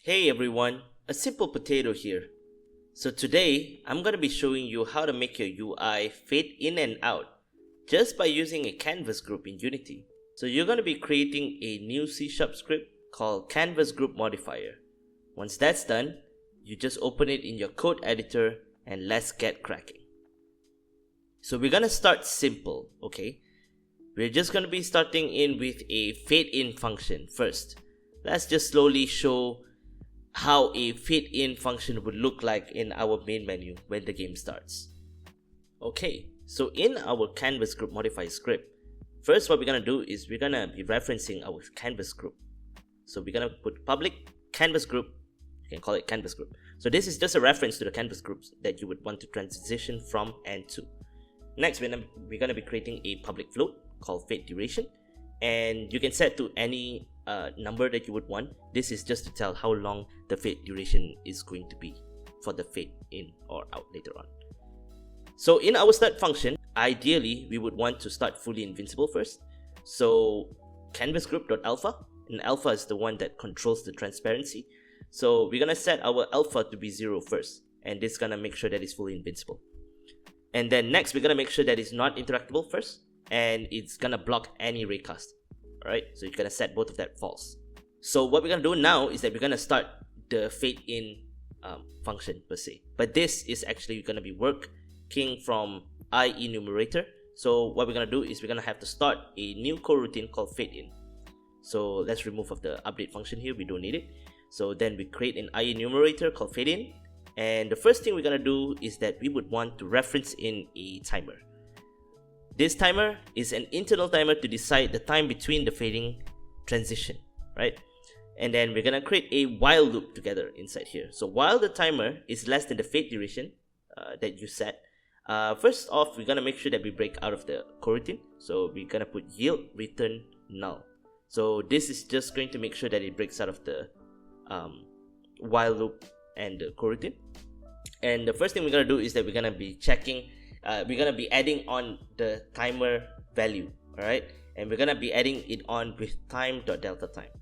Hey everyone, a simple potato here. So today, I'm going to be showing you how to make your UI fade in and out just by using a canvas group in Unity. So you're going to be creating a new C# script called CanvasGroup modifier. Once that's done, you just open it in your code editor and let's get cracking. So we're going to start simple, okay? We're just going to be starting in with a fade in function first. Let's just slowly show how a fade in function would look like in our main menu when the game starts. Okay, so in our canvas group modifier script, first what we're gonna do is we're gonna be referencing our canvas group. So we're gonna put public canvas group, you can call it canvas group. So this is just a reference to the canvas groups that you would want to transition from and to. Next, we're gonna be creating a public float called fade duration, and you can set to any number that you would want. This is just to tell how long the fade duration is going to be for the fade in or out later on. So in our start function, ideally we would want to start fully invincible first. So CanvasGroup.alpha, and alpha is the one that controls the transparency. So we're gonna set our alpha to be 0 first, and this is gonna make sure that it's fully invincible. And then next we're gonna make sure that it's not interactable first, and it's gonna block any raycast. Alright, so you're gonna set both of that false. So what we're gonna do now is that we're gonna start the fade in function per se, but this is actually gonna be working from enumerator. So what we're gonna do is we're gonna have to start a new coroutine called fade in. So let's remove of the update function here, we don't need it. So then we create an enumerator called fade in, and the first thing we're gonna do is that we would want to reference in a timer. This timer is an internal timer to decide the time between the fading transition, right? And then we're gonna create a while loop together inside here. So while the timer is less than the fade duration that you set, first off, we're gonna make sure that we break out of the coroutine. So we're gonna put yield return null. So this is just going to make sure that it breaks out of the while loop and the coroutine. And the first thing we're gonna do is that we're gonna be checking. We're gonna be adding on the timer value, alright, and we're gonna be adding it on with time.delta time,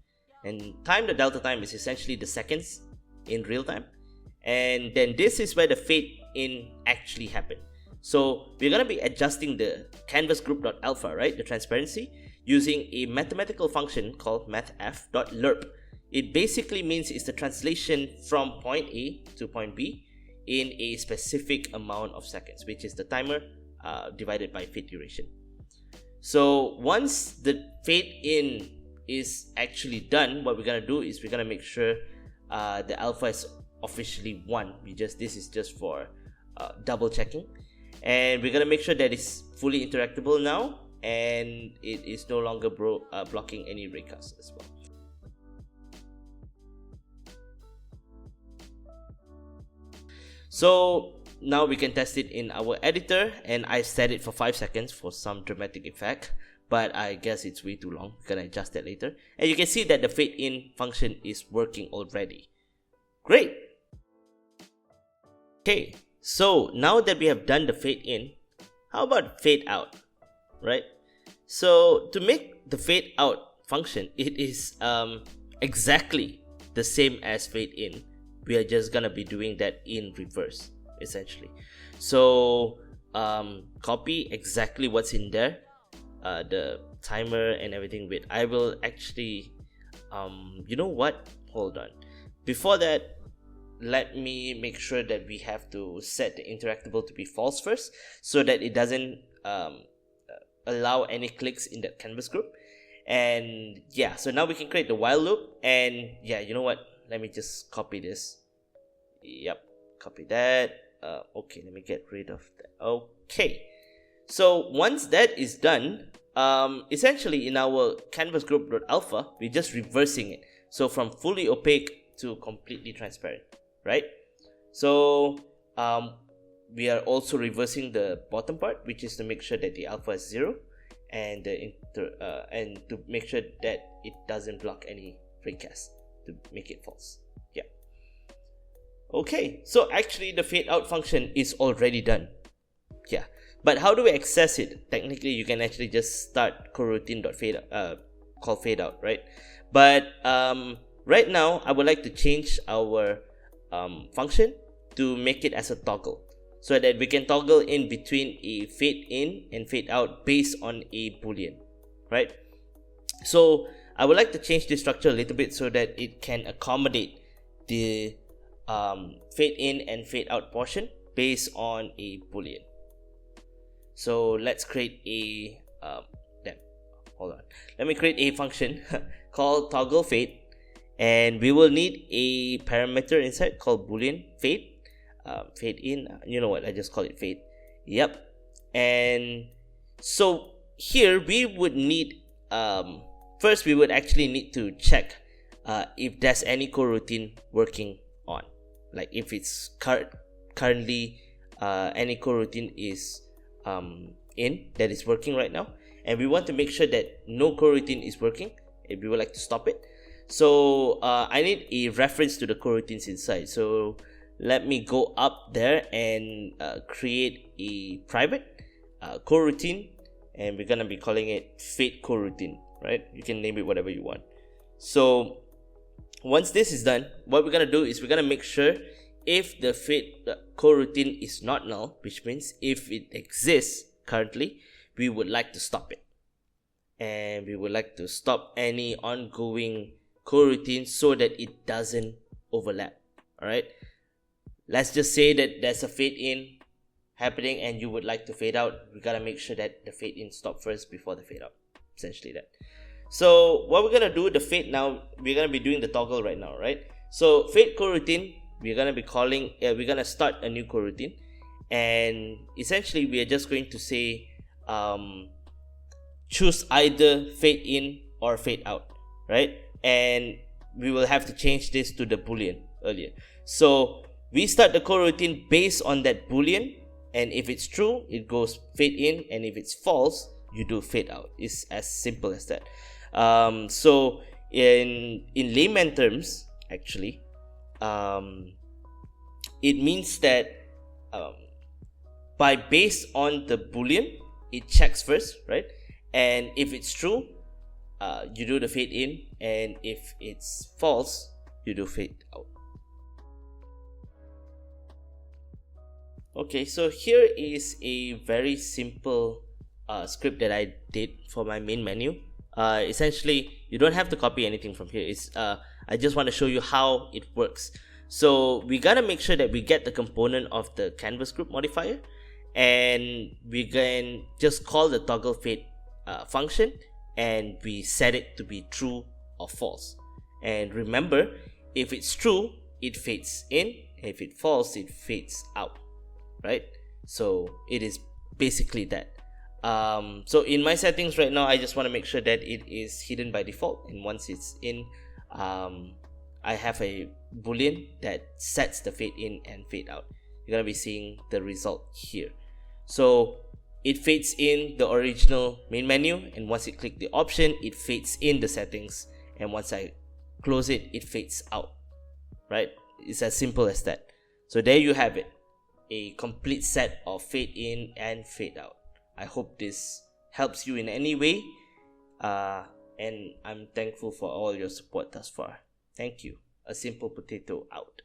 and time.delta time is essentially the seconds in real time, and then this is where the fade in actually happened. So we're gonna be adjusting the CanvasGroup.alpha, right, the transparency, using a mathematical function called mathf.lerp. It basically means it's the translation from point A to point B in a specific amount of seconds, which is the timer divided by fade duration. So once the fade in is actually done, what we're gonna do is we're gonna make sure the alpha is officially 1. This is just for double checking, and we're gonna make sure that it's fully interactable now, and it is no longer blocking any raycasts as well. So now we can test it in our editor, and I set it for 5 seconds for some dramatic effect, but I guess it's way too long. We're gonna adjust that later, and you can see that the fade in function is working already. Great. Okay, so now that we have done the fade in, how about fade out, right? So to make the fade out function, it is exactly the same as fade in. We are just gonna be doing that in reverse, essentially. So copy exactly what's in there, the timer and everything. With I will actually you know what, hold on, before that let me make sure that we have to set the interactable to be false first, so that it doesn't allow any clicks in that canvas group. And yeah, so now we can create the while loop, and yeah, you know what, let me just copy this. Yep, copy that. Okay, let me get rid of that. Okay, so once that is done, essentially in our CanvasGroup.alpha, we're just reversing it. So from fully opaque to completely transparent, right? So we are also reversing the bottom part, which is to make sure that the alpha is 0, and and to make sure that it doesn't block any raycast, to make it false. Yeah. Okay, so actually the fade out function is already done. Yeah, but how do we access it? Technically, you can actually just start coroutine.fade call fade out, right? But right now I would like to change our function to make it as a toggle, so that we can toggle in between a fade in and fade out based on a boolean, right? So I would like to change the structure a little bit so that it can accommodate the fade in and fade out portion based on a boolean. So let's create a hold on, let me create a function called ToggleFade, and we will need a parameter inside called boolean fade, fade in, you know what, I just call it fade. Yep. And so here we would need first we would actually need to check if there's any coroutine working on, like if it's currently any coroutine is in that is working right now, and we want to make sure that no coroutine is working if we would like to stop it. So I need a reference to the coroutines inside, so let me go up there and create a private coroutine, and we're gonna be calling it fade coroutine, right? You can name it whatever you want. So once this is done, what we're gonna do is we're gonna make sure if the fade coroutine is not null, which means if it exists currently, we would like to stop it, and we would like to stop any ongoing coroutine so that it doesn't overlap. All right, let's just say that there's a fade in happening and you would like to fade out. We gotta make sure that the fade in stop first before the fade out, essentially that. So what we're gonna do, the fade now, we're gonna be doing the toggle right now, right? So fade coroutine, we're gonna be calling we're gonna start a new coroutine, and essentially we are just going to say choose either fade in or fade out, right? And we will have to change this to the boolean earlier. So we start the coroutine based on that boolean, and if it's true, it goes fade in, and if it's false, you do fade out. It's as simple as that. So in layman terms, actually, it means that by based on the boolean, it checks first, right? And if it's true, you do the fade in, and if it's false, you do fade out. Okay, so here is a very simple script that I did for my main menu. Essentially, you don't have to copy anything from here. It's I just want to show you how it works. So we gotta make sure that we get the component of the CanvasGroup modifier, and we can just call the ToggleFade function, and we set it to be true or false. And remember, if it's true, it fades in, and if it's false, it fades out, right? So it is basically that. So in my settings right now, I just want to make sure that it is hidden by default, and once it's in, I have a boolean that sets the fade in and fade out. You're gonna be seeing the result here. So it fades in the original main menu, and once you click the option, it fades in the settings, and once I close it, it fades out, right? It's as simple as that. So there you have it, a complete set of fade in and fade out. I hope this helps you in any way, and I'm thankful for all your support thus far. Thank you. A simple potato out.